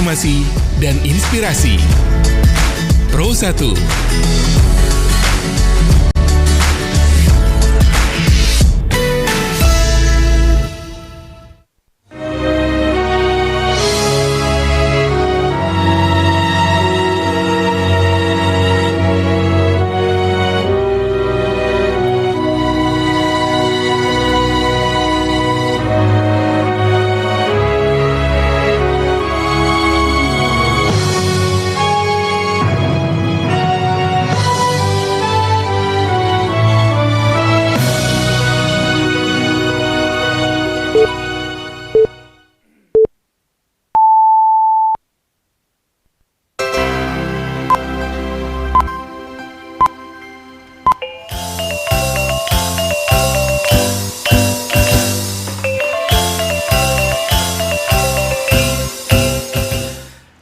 informasi dan inspirasi. Pro 1.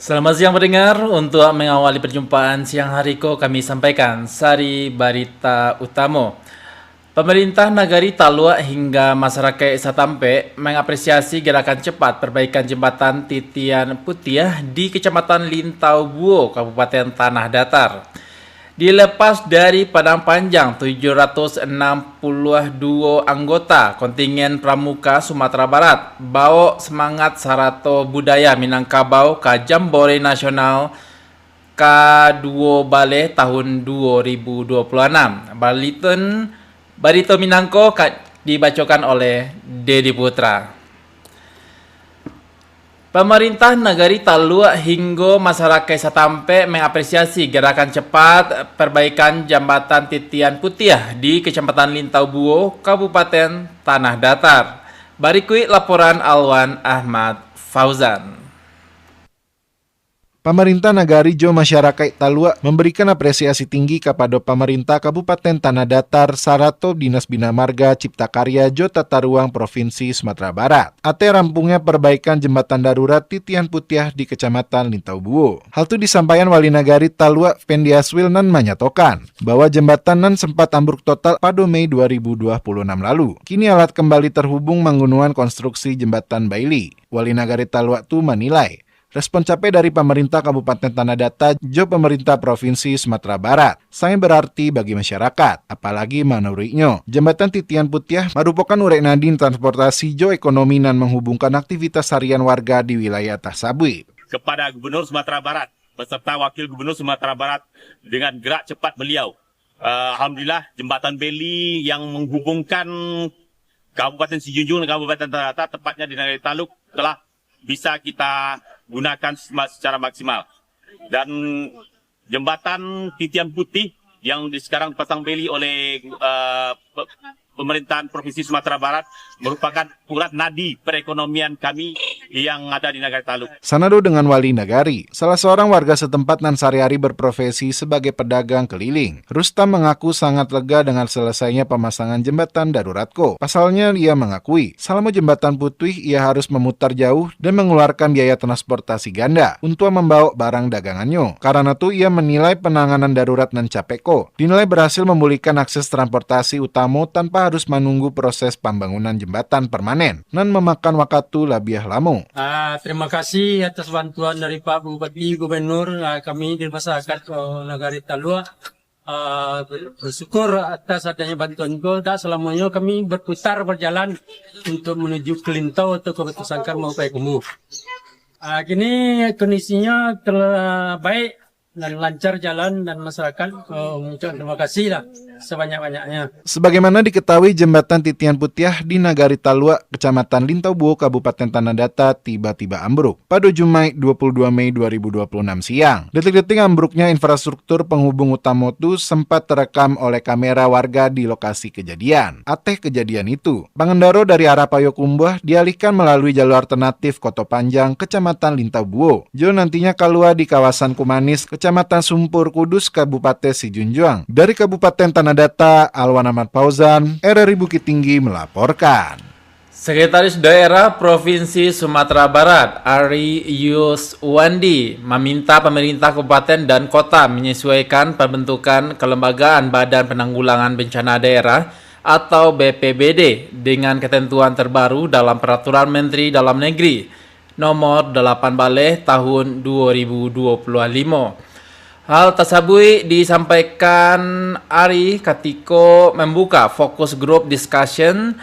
Selamat siang pendengar, untuk mengawali perjumpaan siang hari kami sampaikan sari berita utama. Pemerintah Nagari Talua hingga masyarakat Satampe mengapresiasi gerakan cepat perbaikan jembatan Titian Putih di Kecamatan Lintau Buo, Kabupaten Tanah Datar. Dilepas dari Padang Panjang, 762 anggota kontingen Pramuka Sumatera Barat bawa semangat sarato budaya Minangkabau ke Jambore Nasional K2 Bale tahun 2026. Barito Minangko dibacakan oleh Dedi Putra. Pemerintah Nagari Talua hingga masyarakat Satampe mengapresiasi gerakan cepat perbaikan jembatan Titian Putih di Kecamatan Lintau Buo, Kabupaten Tanah Datar. Berikut laporan Alwan Ahmad Fauzan. Pemerintah Nagari Jo Masyarakat Talua memberikan apresiasi tinggi kepada pemerintah Kabupaten Tanah Datar sarato Dinas Bina Marga Cipta Karya Jo Tata Ruang Provinsi Sumatera Barat. Ate rampungnya perbaikan jembatan darurat Titian Putih di Kecamatan Lintau Buo. Hal itu disampaikan Wali Nagari Talua Pendias Wilnan menyatakan bahwa jembatan nan sempat ambruk total pada Mei 2026 lalu. Kini alat kembali terhubung menggunakan konstruksi jembatan Bailey. Wali Nagari Talua itu menilai respon capek dari pemerintah Kabupaten Tanah Datar jo pemerintah Provinsi Sumatera Barat sangat berarti bagi masyarakat. Apalagi menurutnya, jembatan Titian Putih merupakan urek nadin transportasi jo ekonomi dan menghubungkan aktivitas harian warga di wilayah tersebut. Kepada Gubernur Sumatera Barat beserta Wakil Gubernur Sumatera Barat dengan gerak cepat beliau, alhamdulillah jembatan Beli yang menghubungkan Kabupaten Sijunjung dan Kabupaten Tanah Datar tepatnya di Nagari Taluk telah bisa kita gunakan secara maksimal. Dan jembatan Titian Putih yang sekarang dipasang beli oleh pemerintahan Provinsi Sumatera Barat merupakan urat nadi perekonomian kami yang ada di Nagari Taluk. Sanado dengan Wali Nagari, salah seorang warga setempat nan sehari-hari berprofesi sebagai pedagang keliling. Rustam mengaku sangat lega dengan selesainya pemasangan jembatan daruratko. Pasalnya ia mengakui, selama jembatan putih ia harus memutar jauh dan mengeluarkan biaya transportasi ganda untuk membawa barang dagangannya. Karena itu ia menilai penanganan darurat nan capeko dinilai berhasil memulihkan akses transportasi utama tanpa harus menunggu proses pembangunan jembatan permanen dan memakan waktu lebih lama. Terima kasih atas bantuan dari Pak Bupati, Gubernur, kami di masyarakat Nagari Talua bersyukur atas adanya bantuan itu. Selamanya kami berjalan untuk menuju ke Lintau atau ke Batu Sangkar mau ke Kumuh. Kini kondisinya telah baik dan lancar jalan dan masyarakat terima kasih lah sebanyak-banyaknya. Sebagaimana diketahui jembatan Titian Putih di Nagari Talua, Kecamatan Lintau Buo, Kabupaten Tanah Datar tiba-tiba ambruk pada Jumat 22 Mei 2026 siang. Detik-detik ambruknya infrastruktur penghubung utama itu sempat terekam oleh kamera warga di lokasi kejadian. Ateh kejadian itu, pengendara dari arah Payokumbuh dialihkan melalui jalur alternatif Koto Panjang, Kecamatan Lintau Buo. Jo nantinya keluar di kawasan Kumanis, Kecamatan Sumpur Kudus, Kabupaten Sijunjung. Dari Kabupaten Tanah Datar, Alwan Ahmad Fauzan, RRI Bukit Tinggi melaporkan. Sekretaris Daerah Provinsi Sumatera Barat, Ari Yuswandi, meminta pemerintah kabupaten dan kota menyesuaikan pembentukan kelembagaan Badan Penanggulangan Bencana Daerah atau BPBD dengan ketentuan terbaru dalam Peraturan Menteri Dalam Negeri nomor 8 Baleh tahun 2025. Hal tersebut disampaikan Ari ketika membuka fokus group discussion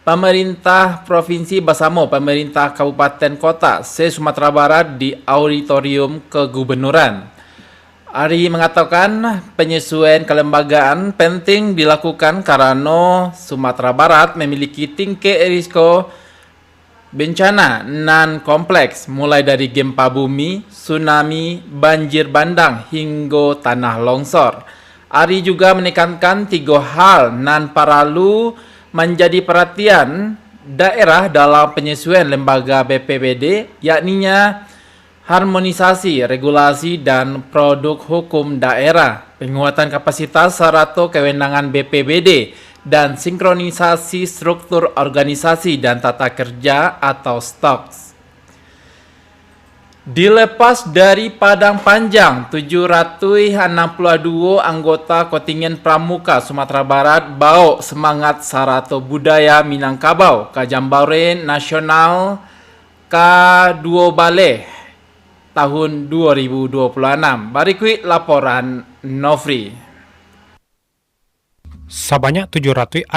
pemerintah provinsi bersama pemerintah kabupaten kota se-Sumatera Barat di auditorium kegubernuran. Ari mengatakan penyesuaian kelembagaan penting dilakukan karena Sumatera Barat memiliki tingkat risiko bencana nan kompleks mulai dari gempa bumi, tsunami, banjir bandang hingga tanah longsor. Ari juga menekankan 3 hal nan perlu menjadi perhatian daerah dalam penyesuaian lembaga BPBD, yakninya harmonisasi regulasi dan produk hukum daerah, penguatan kapasitas serta kewenangan BPBD, dan sinkronisasi struktur organisasi dan tata kerja atau STOKS. Dilepas dari Padang Panjang, 762 anggota kontingen Pramuka Sumatera Barat bawa semangat sarata budaya Minangkabau ke Jambore Nasional K2 Baleh tahun 2026. Berikut laporan Nofri. Sebanyak 762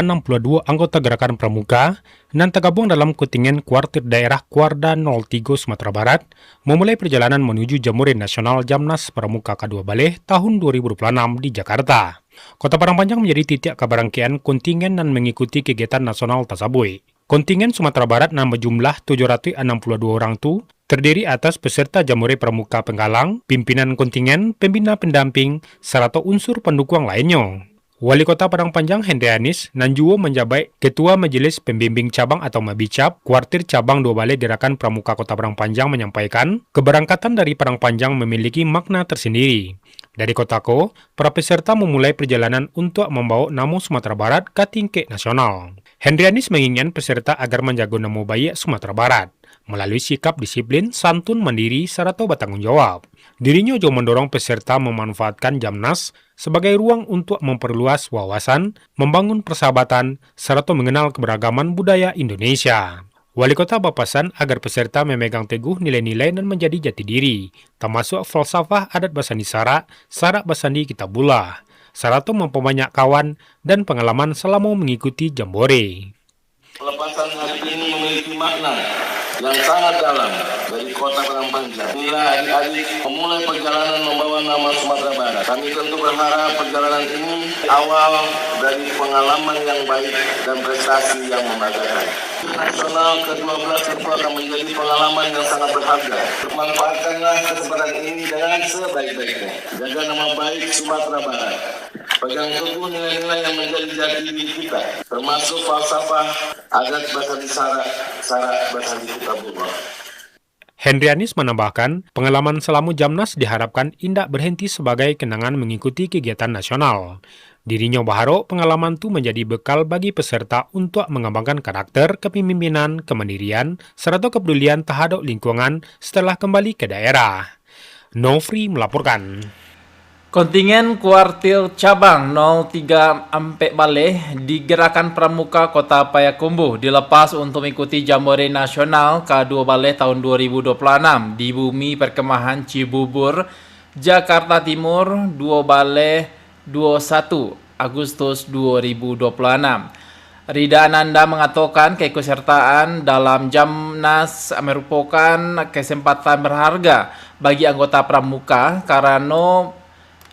anggota gerakan pramuka yang tergabung dalam kontingen kuartir daerah Kuarda 03 Sumatera Barat memulai perjalanan menuju Jambore Nasional Jamnas Pramuka K2 Baleh tahun 2026 di Jakarta. Kota Padang Panjang menjadi titik keberangkaian kontingen dan mengikuti kegiatan nasional tersebut. Kontingen Sumatera Barat yang berjumlah 762 orang itu terdiri atas peserta Jambore Pramuka Penggalang, pimpinan kontingen, pembina pendamping, serta unsur pendukung lainnya. Wali Kota Padang Panjang Hendrianis Nanjuwo menjabat Ketua Majelis Pembimbing Cabang atau Mabicab Kuartir Cabang 2 Baleh Gerakan Pramuka Kota Padang Panjang menyampaikan keberangkatan dari Padang Panjang memiliki makna tersendiri. Dari Kotako, para peserta memulai perjalanan untuk membawa nama Sumatera Barat ke tingkat nasional. Hendrianis menginginkan peserta agar menjaga nama baik Sumatera Barat melalui sikap disiplin, santun, mandiri, serta bertanggung jawab. Dirinya juga mendorong peserta memanfaatkan Jamnas sebagai ruang untuk memperluas wawasan, membangun persahabatan, serta mengenal keberagaman budaya Indonesia. Wali Kota berpesan agar peserta memegang teguh nilai-nilai dan menjadi jati diri, termasuk falsafah adat Basandi Sarak, Sarak Basandi Kitabullah, serta memperbanyak kawan dan pengalaman selama mengikuti Jambore. Pelepasan hari ini memiliki makna yang sangat dalam dari Kota Padang Panjang. Inilah adik-adik memulai perjalanan membawa nama Sumatera Barat. Kami tentu berharap perjalanan ini awal dari pengalaman yang baik dan prestasi yang membanggakan. Nasional ke-12 tentu akan menjadi pengalaman yang sangat berharga. Manfaatkanlah kesempatan ini dengan sebaik-baiknya. Jaga nama baik Sumatera Barat. Pegang teguh nilai-nilai yang menjadi jati diri kita, termasuk falsafah adat Basandi Sarak, Sarak Basandi Kitabullah. Hendrianis menambahkan, pengalaman selama Jamnas diharapkan indak berhenti sebagai kenangan mengikuti kegiatan nasional. Dirinya berharap pengalaman itu menjadi bekal bagi peserta untuk mengembangkan karakter, kepemimpinan, kemandirian, serta kepedulian terhadap lingkungan setelah kembali ke daerah. Nofri melaporkan. Kontingen kuartil cabang 03 Ampek Baleh di Gerakan Pramuka Kota Payakumbuh dilepas untuk mengikuti Jambore Nasional K2 Baleh tahun 2026 di Bumi Perkemahan Cibubur, Jakarta Timur 2 Baleh 21 Agustus 2026. Rida Ananda mengatakan keikutsertaan dalam Jamnas merupakan kesempatan berharga bagi anggota pramuka karena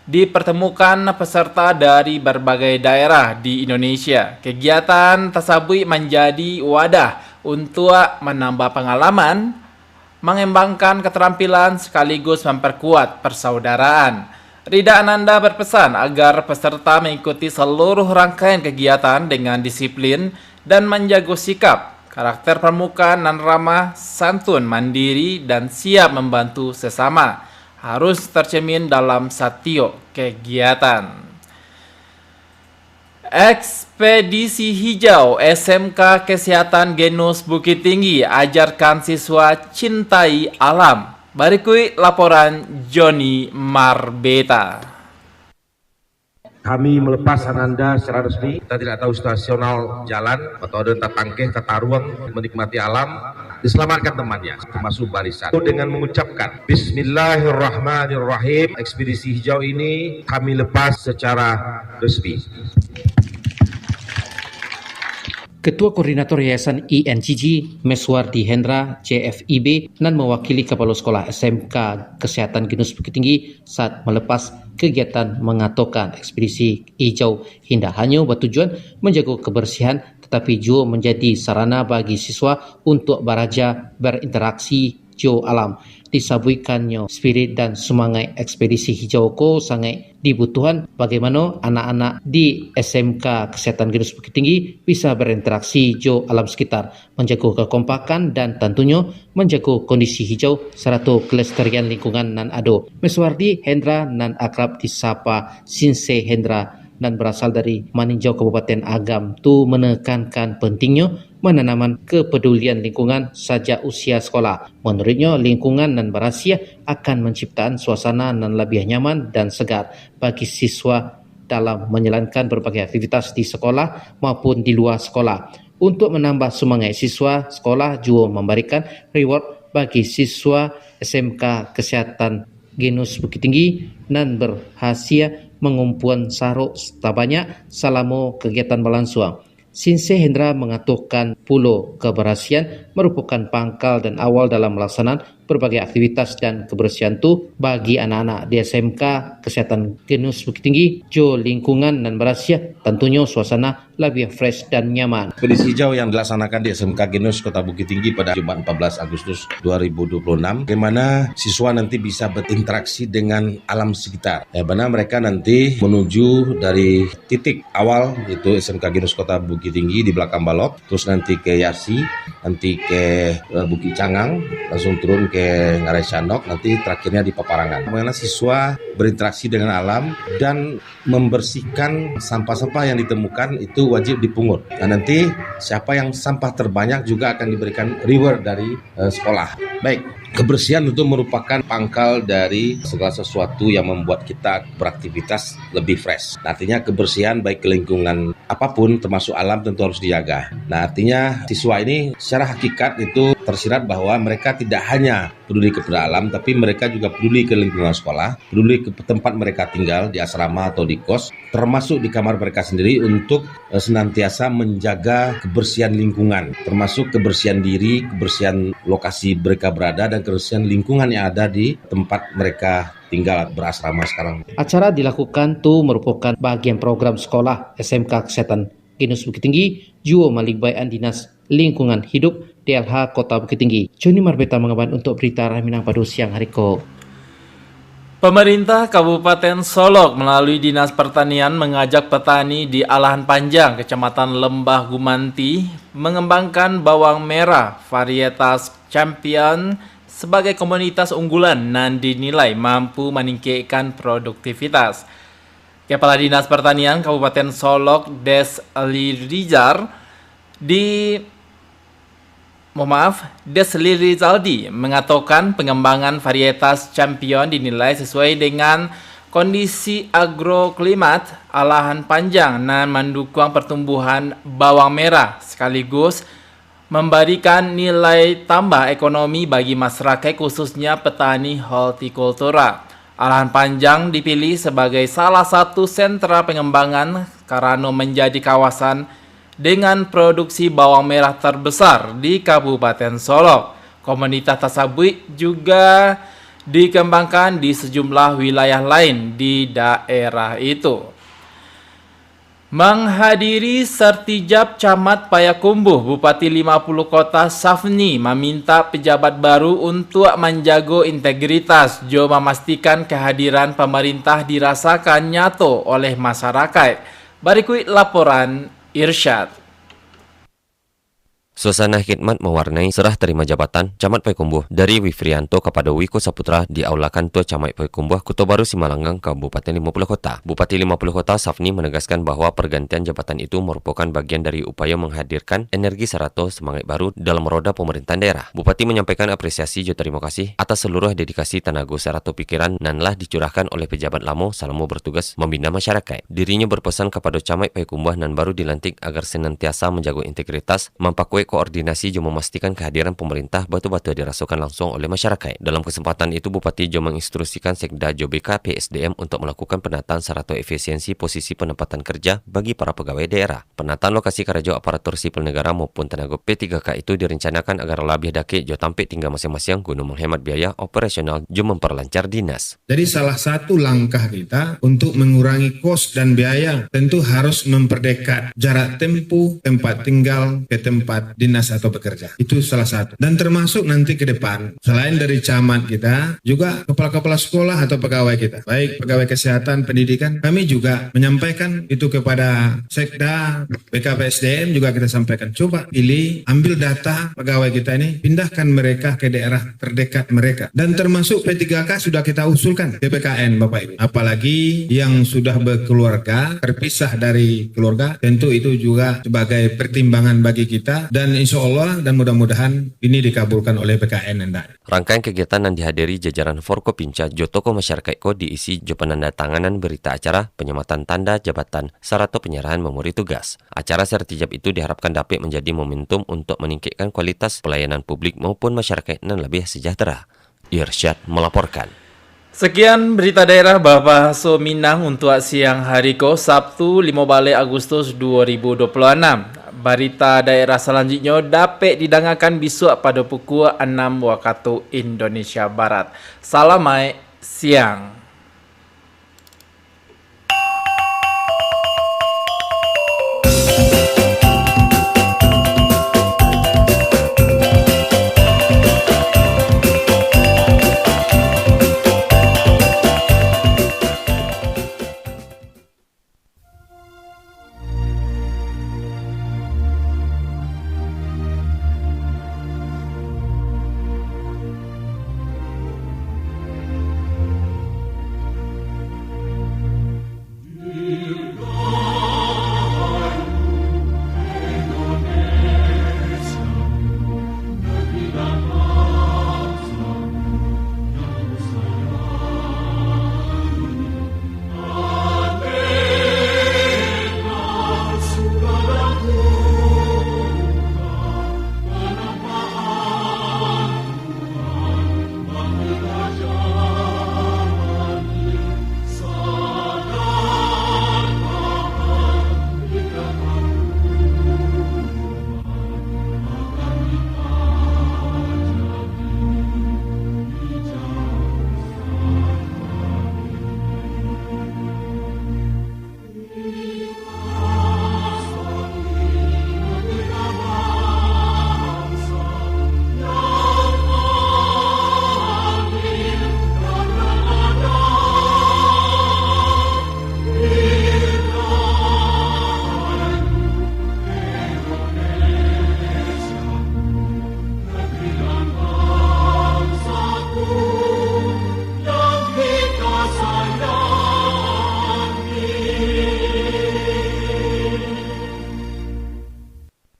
dipertemukan peserta dari berbagai daerah di Indonesia. Kegiatan tersebut menjadi wadah untuk menambah pengalaman, mengembangkan keterampilan sekaligus memperkuat persaudaraan. Rida Ananda berpesan agar peserta mengikuti seluruh rangkaian kegiatan dengan disiplin dan menjaga sikap, karakter pramuka nan ramah, santun, mandiri, dan siap membantu sesama. Harus tercermin dalam setiap kegiatan. Ekspedisi Hijau SMK Kesehatan Genus Bukit Tinggi ajarkan siswa cintai alam. Berikut laporan Joni Marbeta. Kami melepas Ananda secara resmi. Kita tidak tahu situasional jalan atau ada entah tangkeh, tata ruang menikmati alam. diselamatkan temannya, termasuk barisan. Dengan mengucapkan Bismillahirrahmanirrahim, ekspedisi hijau ini kami lepas secara resmi. Ketua Koordinator Yayasan INCG, Meswardi Hendra, CFIB, dan mewakili Kepala Sekolah SMK Kesehatan Genus Bukit Tinggi saat melepas kegiatan mengatakan ekspedisi hijau tidak hanya bertujuan menjaga kebersihan tetapi juga menjadi sarana bagi siswa untuk belajar berinteraksi hijau alam. Disabuikannya spirit dan semangat ekspedisi hijau ko sangat dibutuhkan bagaimana anak-anak di SMK Kesehatan Genus Bukit Tinggi bisa berinteraksi hijau alam sekitar, menjaga kekompakan dan tentunya menjaga kondisi hijau serta kelestarian lingkungan nan ado. Meswardi Hendra nan akrab disapa Sinse Hendra dan berasal dari Maninjau Kabupaten Agam tu menekankan pentingnya menanaman kepedulian lingkungan sejak usia sekolah. Menurutnya, lingkungan dan berhasil akan menciptakan suasana yang lebih nyaman dan segar bagi siswa dalam menjalankan berbagai aktivitas di sekolah maupun di luar sekolah. Untuk menambah semangat siswa, sekolah juga memberikan reward bagi siswa SMK Kesehatan Genus Bukit Tinggi dan berhasil mengumpulkan saruk sebanyak selama kegiatan berlangsung. Sinse Hendra mengatakan pulau kebersihan merupakan pangkal dan awal dalam melaksanaan berbagai aktivitas dan kebersihan itu bagi anak-anak di SMK Kesehatan Genus Bukit Tinggi. Jo lingkungan dan berhasil tentunya suasana lebih fresh dan nyaman. Ekspedisi hijau yang dilaksanakan di SMK Genus Kota Bukit Tinggi pada Jumat 14 Agustus 2026, di mana siswa nanti bisa berinteraksi dengan alam sekitar. Mana mereka nanti menuju dari titik awal yaitu SMK Genus Kota Bukit Tinggi di belakang Balok, terus nanti ke Yasi, nanti ke Bukit Cangang, langsung turun ke Ngarai Sandok, nanti terakhirnya di Paparangan. Bagaimana siswa berinteraksi dengan alam dan membersihkan sampah-sampah yang ditemukan itu wajib dipungut. Dan nanti siapa yang sampah terbanyak juga akan diberikan reward dari sekolah. Baik, kebersihan itu merupakan pangkal dari segala sesuatu yang membuat kita beraktivitas lebih fresh. Nah, artinya kebersihan baik ke lingkungan apapun termasuk alam tentu harus dijaga. Nah, artinya siswa ini secara hakikat itu tersirat bahwa mereka tidak hanya peduli kepada alam, tapi mereka juga peduli ke lingkungan sekolah, peduli ke tempat mereka tinggal di asrama atau di kos, termasuk di kamar mereka sendiri untuk senantiasa menjaga kebersihan lingkungan, termasuk kebersihan diri, kebersihan lokasi mereka berada, dan kebersihan lingkungan yang ada di tempat mereka tinggal berasrama sekarang. Acara dilakukan itu merupakan bagian program sekolah SMK Kesehatan Genus Bukit Tinggi, juga melibatkan Dinas Lingkungan Hidup DLH Kota Bukit Tinggi. Joni Marbeta mengabarkan untuk berita Minang pada siang hari ko. Pemerintah Kabupaten Solok melalui Dinas Pertanian mengajak petani di Alahan Panjang, Kecamatan Lembah Gumanti, mengembangkan bawang merah varietas Champion sebagai komunitas unggulan dan dinilai mampu meningkatkan produktivitas. Kepala Dinas Pertanian Kabupaten Solok, Des Rizaldi mengatakan pengembangan varietas Champion dinilai sesuai dengan kondisi agroklimat Alahan Panjang dan mendukung pertumbuhan bawang merah sekaligus memberikan nilai tambah ekonomi bagi masyarakat khususnya petani hortikultura. Alahan Panjang dipilih sebagai salah satu sentra pengembangan karena menjadi kawasan dengan produksi bawang merah terbesar di Kabupaten Solok. Komunitas tersebut juga dikembangkan di sejumlah wilayah lain di daerah itu. Menghadiri sertijab Camat Payakumbuh, Bupati 50 Kota Safni meminta pejabat baru untuk menjaga integritas, juga memastikan kehadiran pemerintah dirasakan nyata oleh masyarakat. Berikut laporan Irsyad. Suasana khidmat mewarnai serah terima jabatan Camat Payakumbuh dari Wifrianto kepada Wiko Saputra di Aula Kantor Camat Payakumbuh, Kota Baru Simalanggang, Kabupaten 50 Kota. Bupati 50 Kota Safni menegaskan bahwa pergantian jabatan itu merupakan bagian dari upaya menghadirkan energi serta semangat baru dalam roda pemerintahan daerah. Bupati menyampaikan apresiasi dan terima kasih atas seluruh dedikasi tenaga serta pikiran yang telah dicurahkan oleh pejabat lama selama bertugas membina masyarakat. Dirinya berpesan kepada Camat Payakumbuh yang baru dilantik agar senantiasa menjaga integritas, mempakui koordinasi jo memastikan kehadiran pemerintah batu-batu dirasakan langsung oleh masyarakat. Dalam kesempatan itu, Bupati jo menginstruksikan Sekda Jo BKPSDM untuk melakukan penataan serta efisiensi posisi penempatan kerja bagi para pegawai daerah. Penataan lokasi kerja aparatur sipil negara maupun tenaga P3K itu direncanakan agar lebih dakik jo tampik tinggal masing-masing guna menghemat biaya operasional jo memperlancar dinas. Jadi salah satu langkah kita untuk mengurangi kos dan biaya tentu harus memperdekat jarak tempuh tempat tinggal ke tempat dinas atau bekerja. Itu salah satu. Dan termasuk nanti ke depan, selain dari camat kita, juga kepala-kepala sekolah atau pegawai kita, baik pegawai kesehatan, pendidikan, kami juga menyampaikan itu kepada Sekda, BKPSDM juga kita sampaikan. Coba pilih, ambil data pegawai kita ini, pindahkan mereka ke daerah terdekat mereka. Dan termasuk P3K sudah kita usulkan PPKN Bapak Ibu. Apalagi yang sudah berkeluarga, terpisah dari keluarga, tentu itu juga sebagai pertimbangan bagi kita, dan insya Allah dan mudah-mudahan ini dikabulkan oleh PKN. Rangkaian kegiatan yang dihadiri jajaran Forkopimca jo tokoh masyarakat ko diisi jo penandatanganan berita acara, penyematan tanda jabatan, serta penyerahan memori tugas. Acara sertijab itu diharapkan dapat menjadi momentum untuk meningkatkan kualitas pelayanan publik maupun masyarakat yang lebih sejahtera. Irsyad melaporkan. Sekian berita daerah Bahasa Minang untuk siang hari ko Sabtu 15 Agustus 2026. Berita daerah selanjutnya dapat didengarkan besok pada pukul 6 waktu Indonesia Barat. Salamai siang.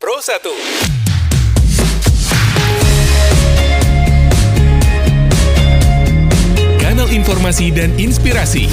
Pro 1. Kanal informasi dan inspirasi